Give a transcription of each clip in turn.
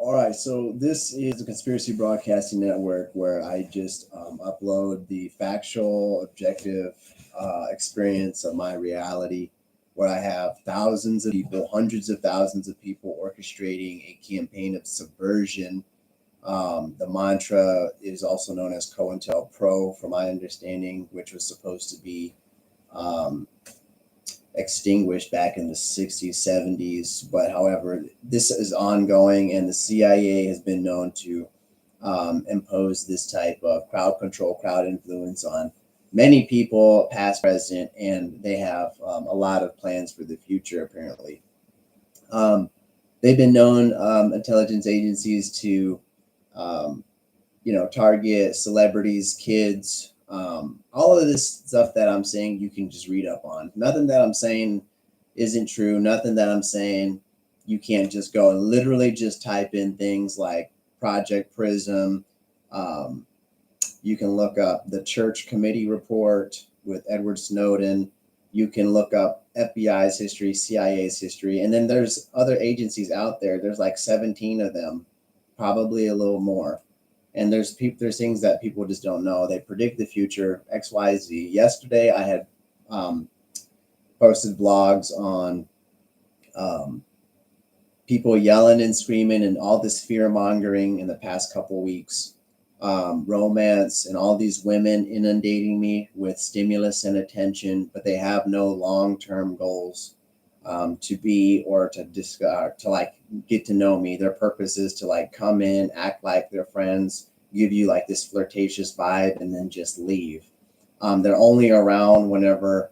All right, so this is the Conspiracy Broadcasting Network where I just upload the factual, objective experience of my reality, where I have thousands of people, hundreds of thousands of people orchestrating a campaign of subversion. The mantra is also known as COINTELPRO, from my understanding, which was supposed to be um, extinguished back in the 60s, 70s. But however, this is ongoing, and the CIA has been known to impose this type of crowd control, crowd influence on many people, past, present, and they have a lot of plans for the future, apparently. Um, they've been known, intelligence agencies, to um, target celebrities, kids, all of this stuff that I'm saying you can just read up on. Nothing that I'm saying isn't true. Nothing that I'm saying you can't just go and literally just type in things like Project Prism. Um, you can look up the Church Committee report with Edward Snowden. You can look up FBI's history, CIA's history, and then there's other agencies out there. There's like 17 of them, probably a little more, and there's things that people just don't know. They predict the future, XYZ. Yesterday I had um, posted blogs on um, people yelling and screaming and all this fear mongering in the past couple weeks, romance and all these women inundating me with stimulus and attention, but they have no long-term goals to be, or to discuss, to like get to know me. Their purpose is to like come in, act like they're friends, give you like this flirtatious vibe, and then just leave. They're only around whenever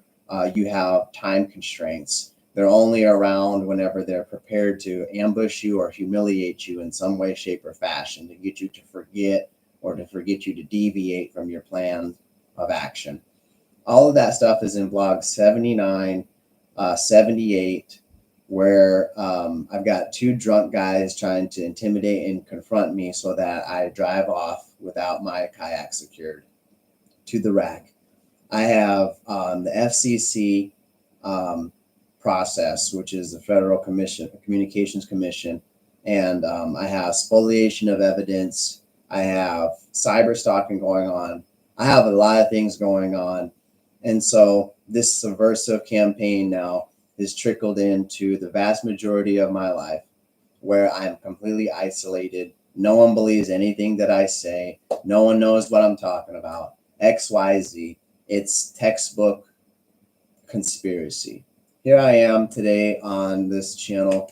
you have time constraints. They're only around whenever they're prepared to ambush you or humiliate you in some way, shape, or fashion to get you to forget, or to forget you to deviate from your plan of action. All of that stuff is in blog 79, 78, where I've got two drunk guys trying to intimidate and confront me so that I drive off without my kayak secured to the rack. I have the FCC um, process, which is the Federal Communications Commission, and I have spoliation of evidence. I have cyber stalking going on. I have a lot of things going on, and so this subversive campaign now has trickled into the vast majority of my life, where I'm completely isolated. No one believes anything that I say. No one knows what I'm talking about. XYZ. It's textbook conspiracy. Here I am today on this channel.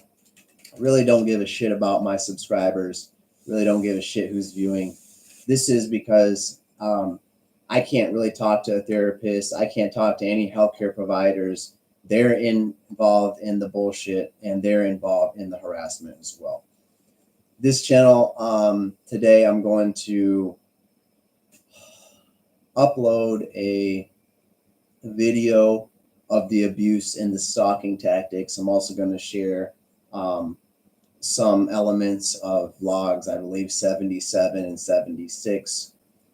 Really don't give a shit about my subscribers. Really don't give a shit who's viewing. This is because I can't really talk to a therapist. I can't talk to any healthcare providers. They're involved in the bullshit, and they're involved in the harassment as well. This channel, today I'm going to upload a video of the abuse and the stalking tactics. I'm also going to share some elements of logs, I believe 77 and 76,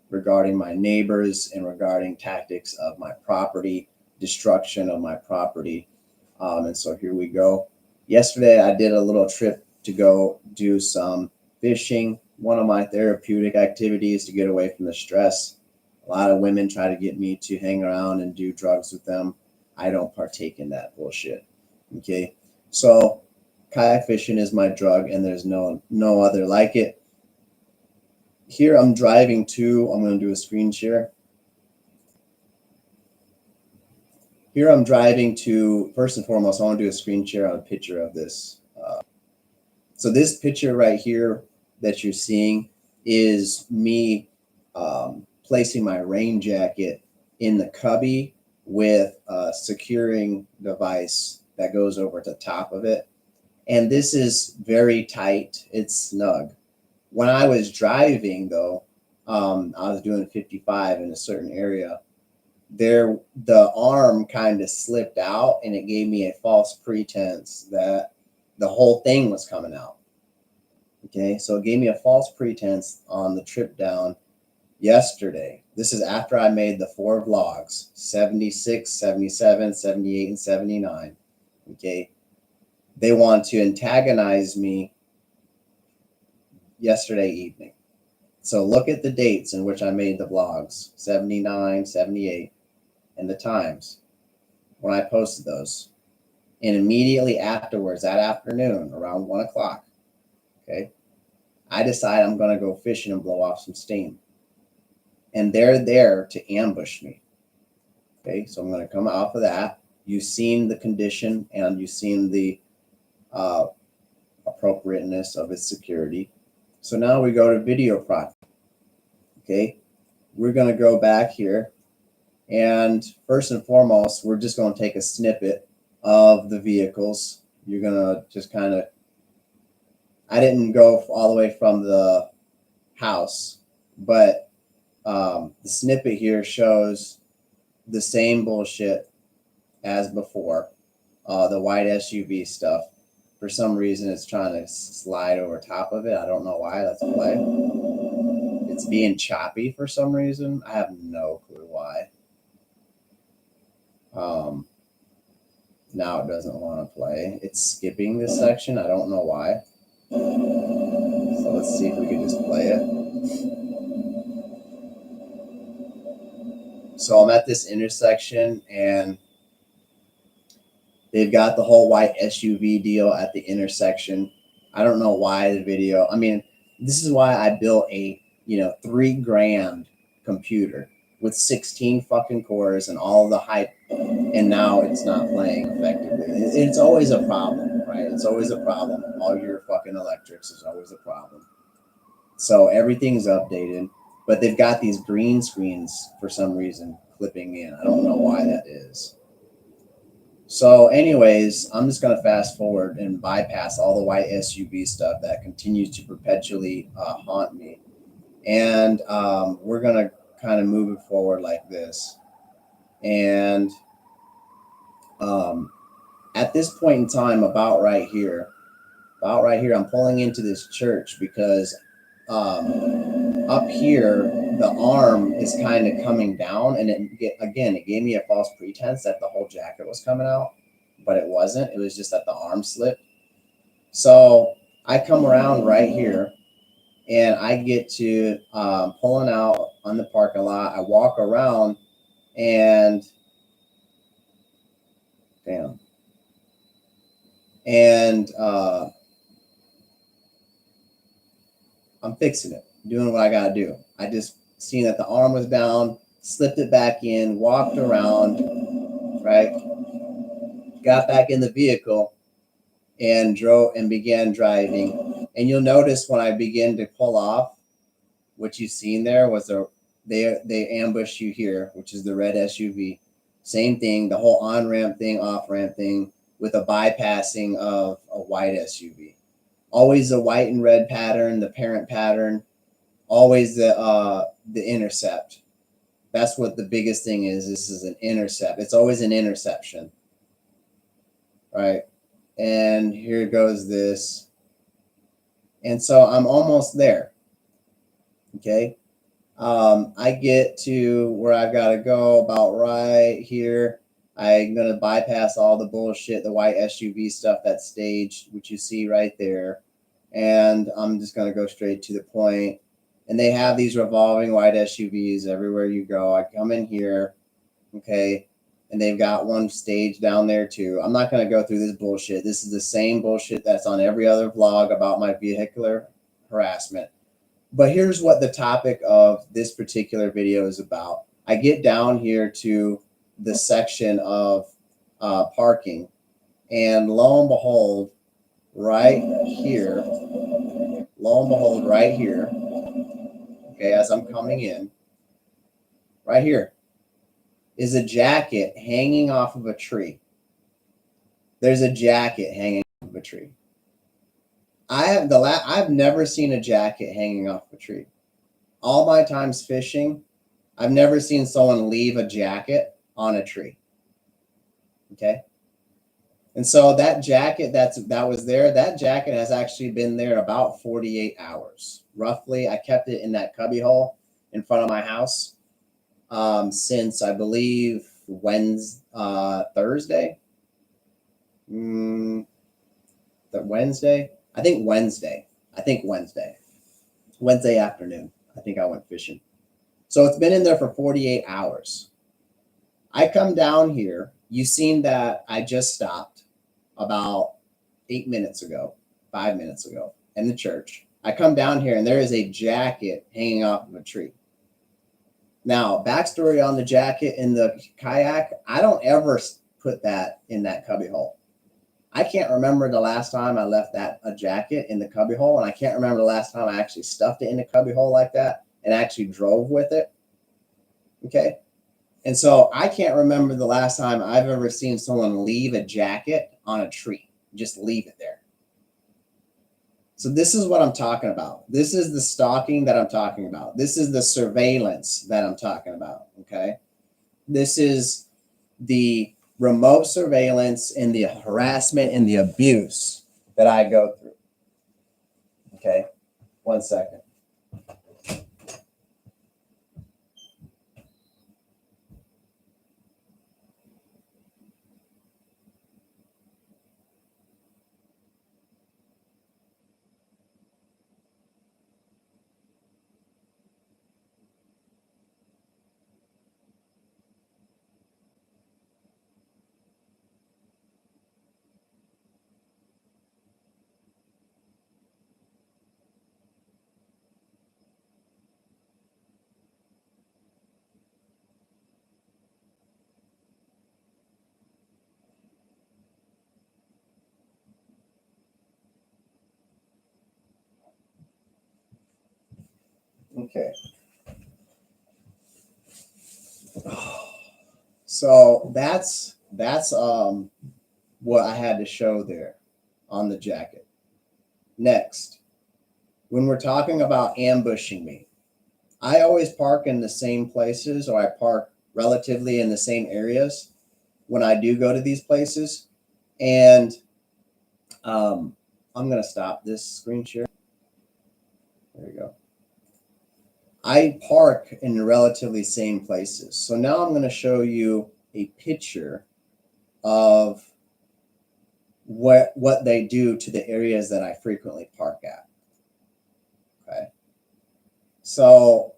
regarding my neighbors and regarding tactics of my property, destruction of my property. And so here we go. Yesterday, I did a little trip to go do some fishing, one of my therapeutic activities to get away from the stress. A lot of women try to get me to hang around and do drugs with them. I don't partake in that bullshit. Okay. So kayak fishing is my drug, and there's no other like it. Here I'm driving to, I'm going to do a screen share. Here I'm driving to, first and foremost, I want to do a screen share on a picture of this. So this picture right here that you're seeing is me placing my rain jacket in the cubby with a securing device that goes over the top of it. And this is very tight. It's snug. When I was driving, though, I was doing 55 in a certain area. There, the arm kind of slipped out, and it gave me a false pretense that the whole thing was coming out. Okay, so it gave me a false pretense on the trip down yesterday. This is after I made the 4 vlogs, 76, 77, 78, and 79. Okay, they want to antagonize me yesterday evening. So look at the dates in which I made the vlogs, 79, 78, and the times when I posted those. And immediately afterwards, that afternoon, around 1 o'clock, okay, I decide I'm going to go fishing and blow off some steam. And they're there to ambush me. Okay, so I'm going to come off of that. You've seen the condition and you've seen the appropriateness of its security. So now we go to video product. Okay, we're going to go back here. And first and foremost, we're just going to take a snippet of the vehicles. You're going to just kind of, I didn't go all the way from the house, but the snippet here shows the same bullshit as before. The white SUV stuff. For some reason, it's trying to slide over top of it. I don't know why. Let's play. It's being choppy for some reason. I have no clue why. Now it doesn't want to play. It's skipping this section. I don't know why. So let's see if we can just play it. So I'm at this intersection and they've got the whole white SUV deal at the intersection. I don't know why the video. I mean, this is why I built a $3,000 computer with 16 fucking cores and all the hype, and now it's not playing effectively. It's always a problem, right? It's always a problem. All your fucking electrics is always a problem. So everything's updated, but they've got these green screens for some reason clipping in. I don't know why that is. So anyways, I'm just going to fast forward and bypass all the white SUV stuff that continues to perpetually haunt me. And we're going to kind of move it forward like this. And at this point in time, about right here, I'm pulling into this church because up here, the arm is kind of coming down, and it gave me a false pretense that the whole jacket was coming out, but it wasn't. It was just that the arm slipped. So I come around right here, and I get to pulling out on the parking lot. I walk around, and I'm fixing it, doing what I gotta do. I just seen that the arm was down, slipped it back in, walked around, right? Got back in the vehicle and began driving. And you'll notice when I begin to pull off, what you've seen there was they ambush you here, which is the red SUV. Same thing, the whole on-ramp thing, off-ramp thing with a bypassing of a white SUV. Always the white and red pattern, the parent pattern, always the intercept. That's what the biggest thing is. This is an intercept. It's always an interception, right? And here goes this. And so I'm almost there, okay? I get to where I've got to go about right here. I'm going to bypass all the bullshit, the white SUV stuff that's staged, which you see right there. And I'm just going to go straight to the point. And they have these revolving white SUVs everywhere you go. I come in here, okay, and they've got one stage down there too. I'm not going to go through this bullshit. This is the same bullshit that's on every other vlog about my vehicular harassment. But here's what the topic of this particular video is about. I get down here to the section of parking, and lo and behold, right here, okay, as I'm coming in, right here is a jacket hanging off of a tree. There's a jacket hanging off of a tree. I've never seen a jacket hanging off a tree. All my times fishing, I've never seen someone leave a jacket on a tree. Okay. And so that jacket that was there, that jacket has actually been there about 48 hours. Roughly, I kept it in that cubby hole in front of my house since I believe Thursday. Wednesday. I think Wednesday. Wednesday afternoon. I think I went fishing. So it's been in there for 48 hours. I come down here. You seen that I just stopped about 8 minutes ago, 5 minutes ago in the church. I come down here and there is a jacket hanging off of a tree. Now, backstory on the jacket in the kayak, I don't ever put that in that cubby hole. I can't remember the last time I left a jacket in the cubby hole, and I can't remember the last time I actually stuffed it in the cubby hole like that and actually drove with it. Okay. And so I can't remember the last time I've ever seen someone leave a jacket on a tree, just leave it there. So this is what I'm talking about. This is the stalking that I'm talking about. This is the surveillance that I'm talking about. Okay. This is the remote surveillance and the harassment and the abuse that I go through. Okay. 1 second. Okay. So that's what I had to show there on the jacket. Next, when we're talking about ambushing me, I always park in the same places, or I park relatively in the same areas when I do go to these places. And I'm going to stop this screen share. There you go. I park in the relatively same places. So now I'm going to show you a picture of what they do to the areas that I frequently park at. Okay. So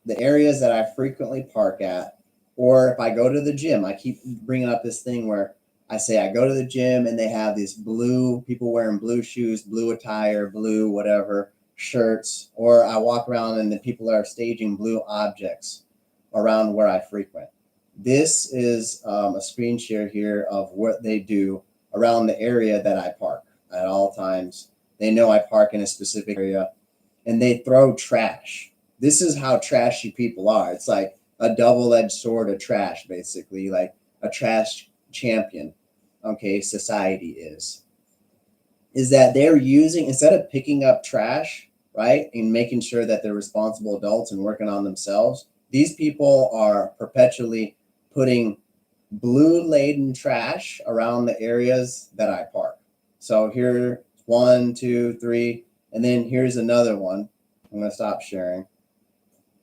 the areas that I frequently park at, or if I go to the gym, I keep bringing up this thing where I say I go to the gym and they have these blue people wearing blue shoes, blue attire, blue whatever shirts, or I walk around and the people are staging blue objects around where I frequent. This is a screen share here of what they do around the area that I park at all times. They know I park in a specific area and they throw trash. This is how trashy people are. It's like a double-edged sword of trash, basically, like a trash champion. Okay, society is that they're using, instead of picking up trash, right, and making sure that they're responsible adults and working on themselves, these people are perpetually putting blue laden trash around the areas that I park. So here, 1, 2, 3, and then here's another one. I'm going to stop sharing.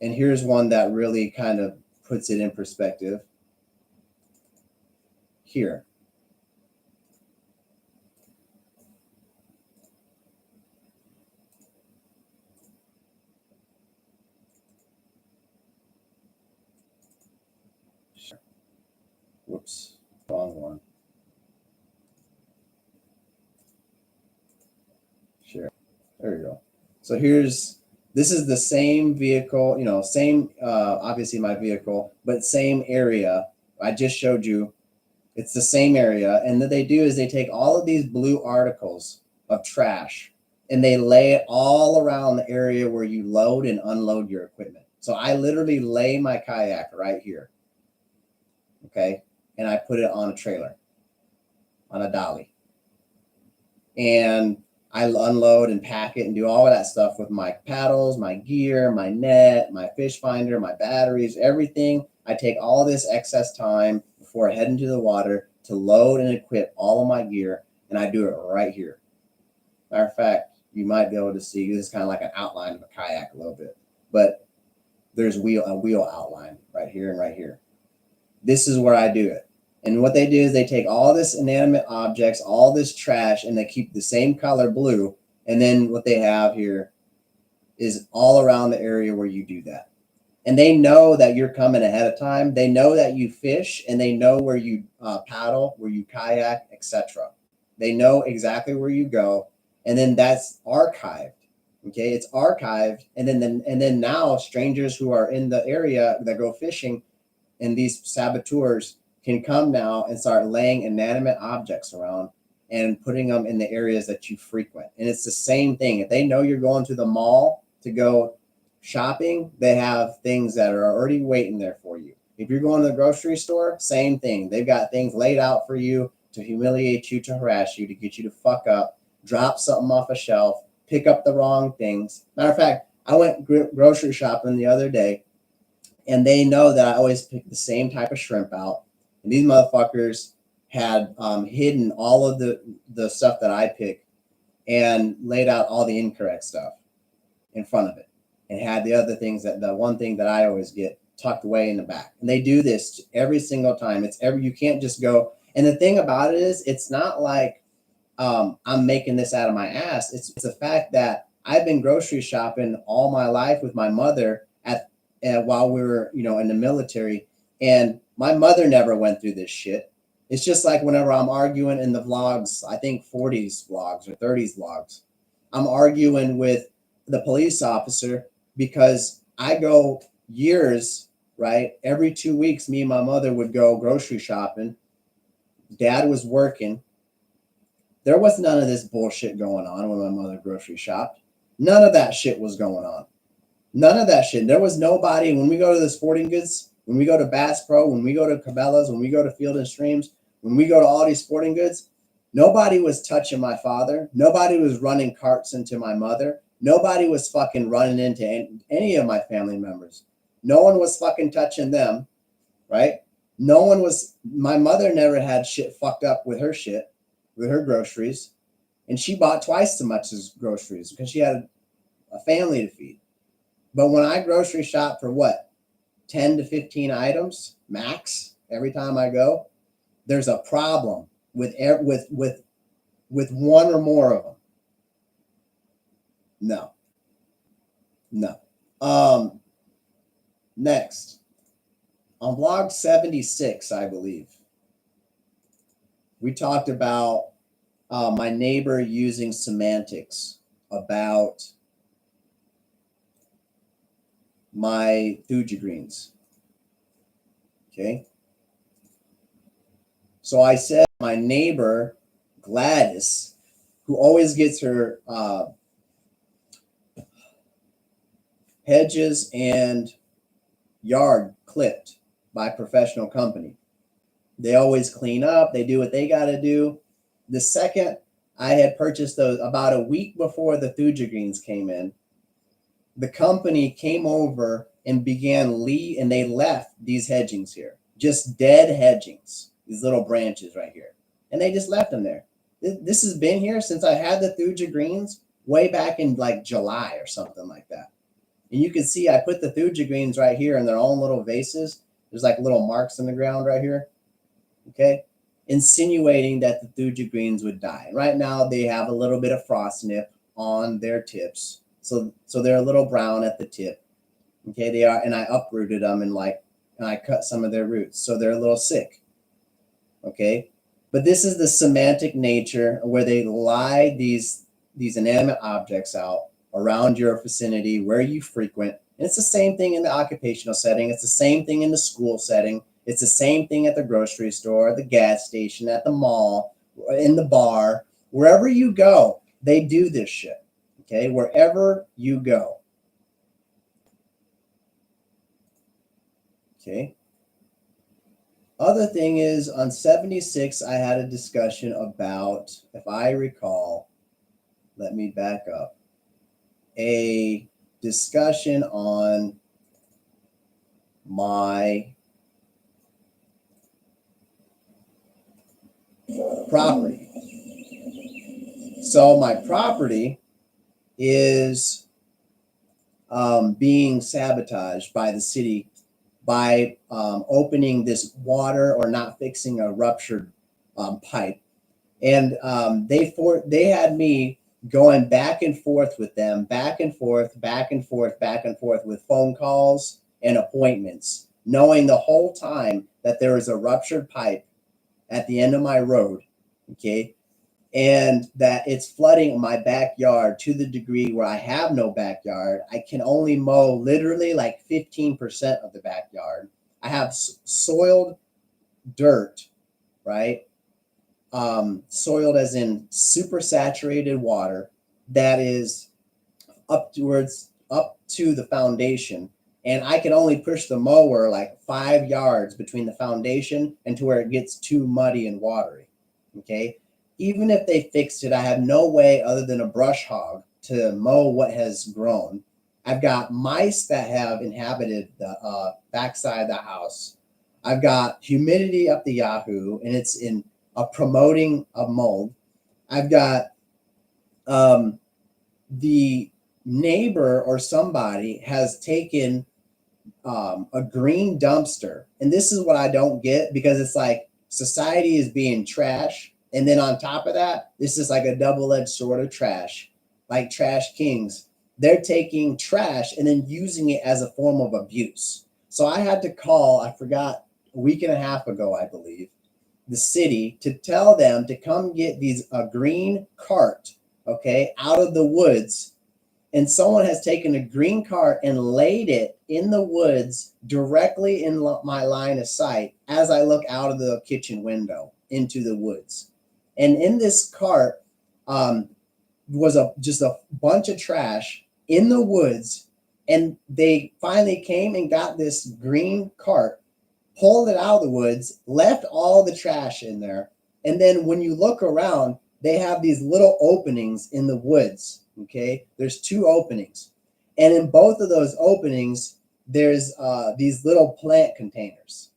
And here's one that really kind of puts it in perspective. Here. Whoops, wrong one. Share. There you go. So this is the same vehicle, same, obviously my vehicle, but same area. I just showed you. It's the same area. And what they do is they take all of these blue articles of trash and they lay it all around the area where you load and unload your equipment. So I literally lay my kayak right here. Okay. And I put it on a trailer, on a dolly. And I unload and pack it and do all of that stuff with my paddles, my gear, my net, my fish finder, my batteries, everything. I take all this excess time before I head into the water to load and equip all of my gear, and I do it right here. Matter of fact, you might be able to see, this is kind of like an outline of a kayak a little bit, but there's a wheel outline right here and right here. This is where I do it. And what they do is they take all this inanimate objects, all this trash, and they keep the same color blue. And then what they have here is all around the area where you do that. And they know that you're coming ahead of time. They know that you fish, and they know where you paddle, where you kayak, etc. They know exactly where you go, and then that's archived. Okay, it's archived, and then now strangers who are in the area that go fishing, and these saboteurs can come now and start laying inanimate objects around and putting them in the areas that you frequent. And it's the same thing. If they know you're going to the mall to go shopping, they have things that are already waiting there for you. If you're going to the grocery store, same thing. They've got things laid out for you to humiliate you, to harass you, to get you to fuck up, drop something off a shelf, pick up the wrong things. Matter of fact, I went grocery shopping the other day, and they know that I always pick the same type of shrimp out. And these motherfuckers had hidden all of the stuff that I pick and laid out all the incorrect stuff in front of it, and had the other things, that the one thing that I always get tucked away in the back. And they do this every single time. You can't just go. And the thing about it is, it's not like I'm making this out of my ass. It's the fact that I've been grocery shopping all my life with my mother while we were, in the military, and my mother never went through this shit. It's just like whenever I'm arguing in the vlogs, I think 40s vlogs or 30s vlogs, I'm arguing with the police officer because I go years, right? Every 2 weeks, me and my mother would go grocery shopping. Dad was working. There was none of this bullshit going on when my mother grocery shopped. None of that shit was going on. None of that shit. There was nobody. When we go to the sporting goods, when we go to Bass Pro, when we go to Cabela's, when we go to Field and Streams, when we go to all these sporting goods, nobody was touching my father. Nobody was running carts into my mother. Nobody was fucking running into any of my family members. No one was fucking touching them, right? No one was. My mother never had shit fucked up with her shit, with her groceries. And she bought twice as much as groceries because she had a family to feed. But when I grocery shop for what, 10 to 15 items max every time I go, there's a problem with one or more of them. No. Next, on vlog 76, I believe, we talked about my neighbor using semantics about my thuja greens. Okay. So I said my neighbor, Gladys, who always gets her hedges and yard clipped by a professional company. They always clean up. They do what they got to do. The second I had purchased those, about a week before the thuja greens came in, the company came over and they left these hedgings here, just dead hedgings, these little branches right here. And they just left them there. This has been here since I had the thuja greens way back in like July or something like that. And you can see I put the thuja greens right here in their own little vases. There's like little marks in the ground right here. Okay. Insinuating that the thuja greens would die. Right now they have a little bit of frost nip on their tips. So they're a little brown at the tip. Okay, they are, and I uprooted them and I cut some of their roots. So they're a little sick. Okay. But this is the semantic nature where they lie these inanimate objects out around your vicinity where you frequent. And it's the same thing in the occupational setting. It's the same thing in the school setting. It's the same thing at the grocery store, the gas station, at the mall, in the bar, wherever you go, they do this shit. Okay, wherever you go. Okay. Other thing is, on 76, I had a discussion about, if I recall, let me back up, a discussion on my property. So my property is being sabotaged by the city by opening this water or not fixing a ruptured pipe. And they had me going back and forth with them, back and forth, back and forth, back and forth with phone calls and appointments, knowing the whole time that there is a ruptured pipe at the end of my road, okay, and that it's flooding my backyard to the degree where I have no backyard. I can only mow literally like 15% of the backyard. I have soiled dirt, right? Soiled as in super saturated water that is up to the foundation. And I can only push the mower like 5 yards between the foundation and to where it gets too muddy and watery. Okay. Even if they fixed it, I have no way other than a brush hog to mow what has grown. I've got mice that have inhabited the backside of the house. I've got humidity up the Yahoo, and it's in promoting a mold. I've got the neighbor or somebody has taken a green dumpster. And this is what I don't get, because it's like society is being trash. And then on top of that, this is like a double-edged sword of trash, like trash kings. They're taking trash and then using it as a form of abuse. So I had to call, I forgot, a week and a half ago, I believe, the city to tell them to come get a green cart, okay, out of the woods. And someone has taken a green cart and laid it in the woods directly in my line of sight as I look out of the kitchen window into the woods. And in this cart was just a bunch of trash in the woods. And they finally came and got this green cart, pulled it out of the woods, left all the trash in there. And then when you look around, they have these little openings in the woods. Okay, there's 2 openings. And in both of those openings, there's these little plant containers.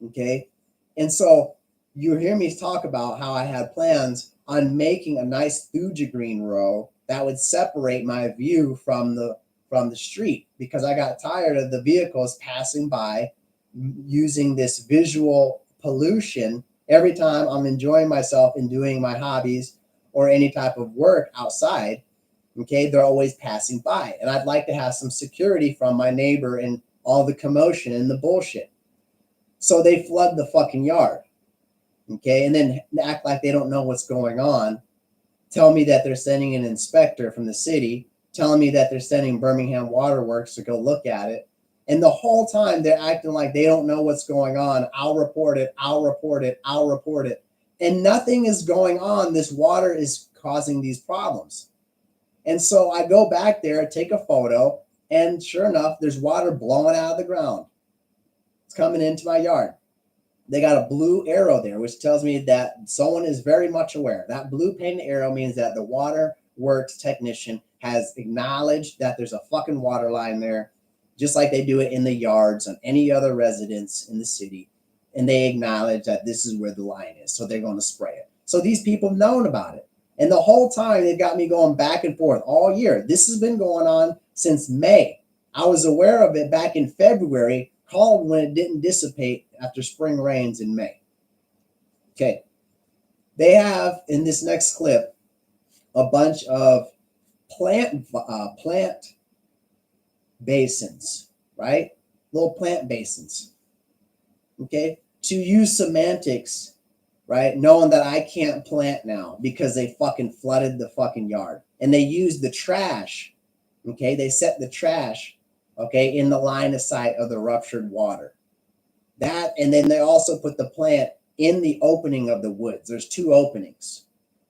Okay, and so you hear me talk about how I had plans on making a nice thuja green row that would separate my view from the street, because I got tired of the vehicles passing by using this visual pollution every time I'm enjoying myself and doing my hobbies or any type of work outside. Okay, they're always passing by, and I'd like to have some security from my neighbor and all the commotion and the bullshit. So they flood the fucking yard. Okay, and then act like they don't know what's going on. Tell me that they're sending an inspector from the city, telling me that they're sending Birmingham Waterworks to go look at it. And the whole time they're acting like they don't know what's going on. I'll report it. I'll report it. I'll report it. And nothing is going on. This water is causing these problems. And so I go back there, take a photo, and sure enough, there's water blowing out of the ground. It's coming into my yard. They got a blue arrow there, which tells me that someone is very much aware. That blue painted arrow means that the water works technician has acknowledged that there's a fucking water line there, just like they do it in the yards on any other residence in the city. And they acknowledge that this is where the line is, so they're going to spray it. So these people have known about it. And the whole time they've got me going back and forth all year. This has been going on since May. I was aware of it back in February, called when it didn't dissipate after spring rains in May. Okay. They have, in this next clip, a bunch of plant basins, right? Little plant basins. Okay. To use semantics, right? Knowing that I can't plant now because they fucking flooded the fucking yard. And they used the trash. Okay. They set the trash, okay, in the line of sight of the ruptured water. That, and then they also put the plant in the opening of the woods. There's 2 openings.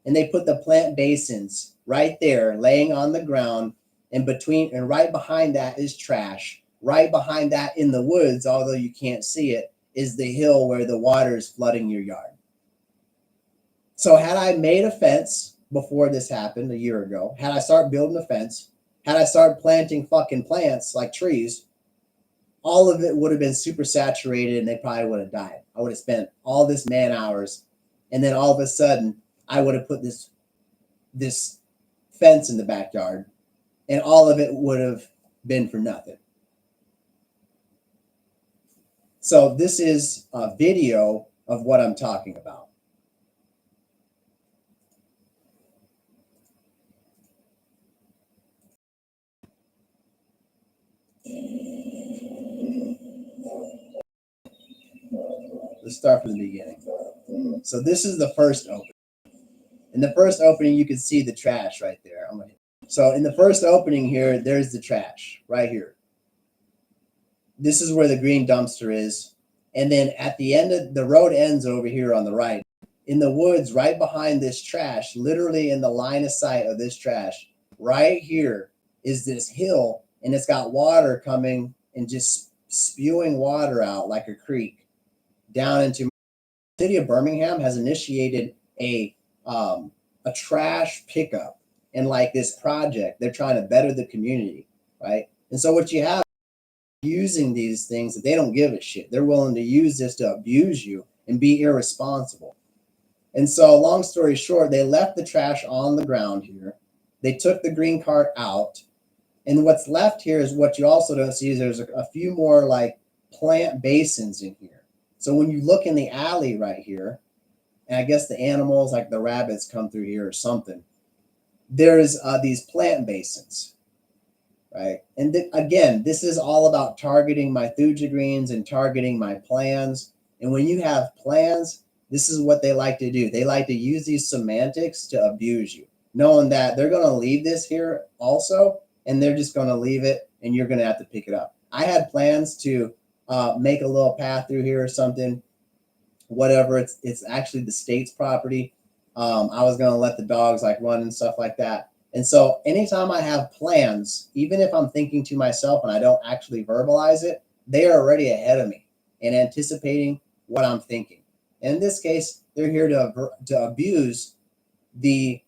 And they put the plant basins right there, laying on the ground, and between and right behind that is trash. Right behind that in the woods, although you can't see it, is the hill where the water is flooding your yard. So had I made a fence before this happened a year ago, had I started building a fence, had I started planting fucking plants like trees, all of it would have been super saturated and they probably would have died. I would have spent all this man hours, and then all of a sudden I would have put this fence in the backyard, and all of it would have been for nothing. So this is a video of what I'm talking about. let's start from the beginning. So this is the first opening. In the first opening, you can see the trash right there. So in the first opening here, there's the trash right here. This is where the green dumpster is. And then at the end of the road ends over here on the right. In the woods, right behind this trash, literally in the line of sight of this trash, right here is this hill, and it's got water coming and just spewing water out like a creek down into the city of Birmingham has initiated a trash pickup and like this project. They're trying to better the community, right? And so what you have using these things that they don't give a shit. They're willing to use this to abuse you and be irresponsible. And so, long story short, they left the trash on the ground here. They took the green cart out. And what's left here is what you also don't see is there's a few more like plant basins in here. So when you look in the alley right here, and I guess the animals like the rabbits come through here or something, there's these plant basins, right? And again, this is all about targeting my thuja greens and targeting my plans. And when you have plans, this is what they like to do. They like to use these semantics to abuse you, knowing that they're going to leave this here also, and they're just going to leave it, and you're going to have to pick it up. I had plans to make a little path through here or something, whatever. It's actually the state's property. I was going to let the dogs like run and stuff like that. And so anytime I have plans, even if I'm thinking to myself and I don't actually verbalize it, they are already ahead of me and anticipating what I'm thinking. In this case, they're here to abuse the